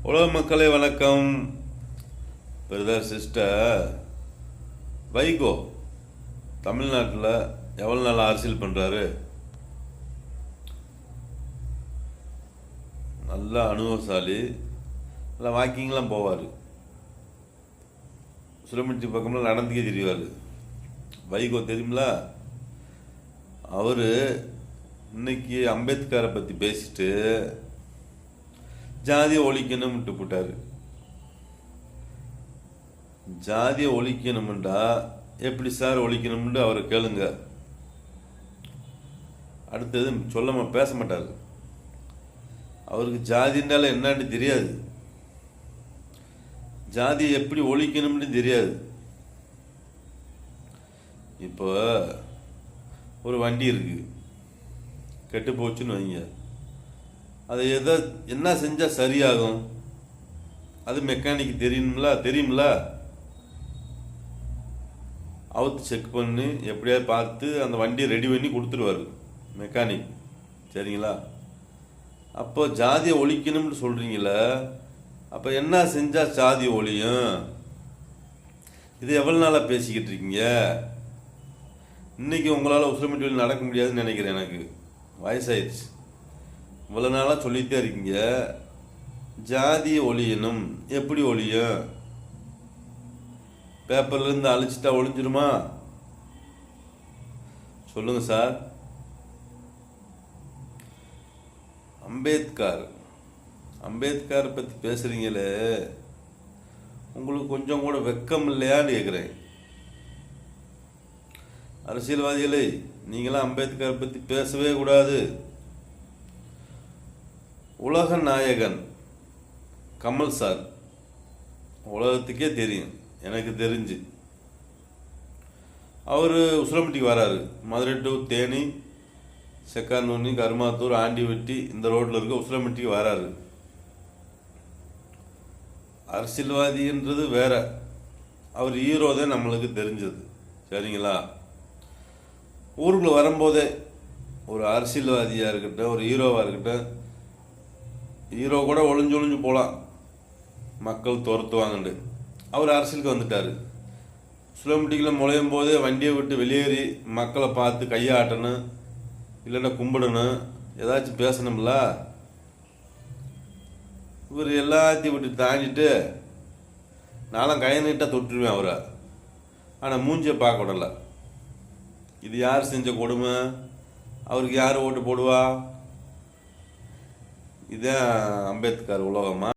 உலக மக்களே வணக்கம். பிரதர் சிஸ்டர், வைகோ தமிழ்நாட்டில் எவ்வளோ நாள் அரசியல் பண்ணுறாரு? நல்ல அனுபவசாலி, நல்லா வாக்கிங்லாம் போவார், சுரமிட்டி பக்கம்லாம் நடந்துக்கே தெரிவார். வைகோ தெரியுங்களா? அவர் இன்னைக்கு அம்பேத்கரை பற்றி பேசிட்டு ஜாதியை ஒழிக்கணும்ட்டு போட்டார். ஜாதியை ஒழிக்கணும்டா எப்படி சார் ஒழிக்கணும்னு அவரை கேளுங்க. அடுத்தது சொல்லாம பேச மாட்டார். அவருக்கு ஜாதின்றால என்னன்னு தெரியாது, ஜாதியை எப்படி ஒழிக்கணும்னு தெரியாது. இப்போ ஒரு வண்டி இருக்கு, கெட்டு போச்சுன்னு வைங்க, அதை என்ன செஞ்சால் சரியாகும்? அது மெக்கானிக்கு தெரியும்ல. அவுத்து செக் பண்ணி எப்படியாவது பார்த்து அந்த வண்டியை ரெடி பண்ணி கொடுத்துருவார் மெக்கானிக், சரிங்களா? அப்போ ஜாதியை ஒழிக்கணும்னு சொல்கிறீங்களே, அப்போ என்ன செஞ்சால் ஜாதி ஒழியும்? இது எவ்வளோ நாளாக பேசிக்கிட்டு இருக்கீங்க? இன்னைக்கு உங்களால் உசுரமிட்டு நடக்க முடியாதுன்னு நினைக்கிறேன். எனக்கு வயசாயிடுச்சு. இவ்வளோ நாளாக சொல்லிகிட்டே இருக்கீங்க ஜாதியை ஒழியணும். எப்படி ஒழியும்? பேப்பர்லேருந்து அழிச்சிட்டா ஒழிஞ்சிருமா? சொல்லுங்க சார். அம்பேத்கரை பற்றி பேசுகிறீங்களே, உங்களுக்கு கொஞ்சம் கூட வெக்கம் இல்லையான்னு கேட்குறேன். அரசியல்வாதிகளே, நீங்களாம் அம்பேத்கரை பற்றி பேசவே கூடாது. உலக நாயகன் கமல் சார் உலகத்துக்கே தெரியும், எனக்கு தெரிஞ்சு. அவர் உசிலம்பட்டிக்கு வராரு. மதுரை டு தேனி, செக்கானூர்னி, கருமாத்தூர், ஆண்டிவெட்டி இந்த ரோட்டில் இருக்க உசிலம்பட்டிக்கு வராரு. அரசியல்வாதின்றது வேற, அவர் ஹீரோ தான் நம்மளுக்கு தெரிஞ்சது, சரிங்களா? ஊருக்குள்ள வரும்போதே ஒரு அரசியல்வாதியாக இருக்கட்டும், ஒரு ஹீரோவாக இருக்கட்டும், ஹீரோ கூட ஒளிஞ்சு போகலாம், மக்கள் துரத்துவாங்கண்டு. அவர் அரசியலுக்கு வந்துட்டார். சுலமுட்டிக்கில் முளையும் போதே வண்டியை விட்டு வெளியேறி மக்களை பார்த்து கையாட்டணும், இல்லைன்னா கும்பிடணும், ஏதாச்சும் பேசணும்ல. இவர் எல்லாத்தையும் விட்டு தாண்டிட்டு நானும் கை நீட்டாக தொட்டுருவேன் அவரை. ஆனால் மூஞ்சியை பார்க்க விடலை. இது யார் செஞ்ச கொடுமை? அவருக்கு யார் ஓட்டு போடுவா? இதுதான் அம்பேத்கர் உலகமா?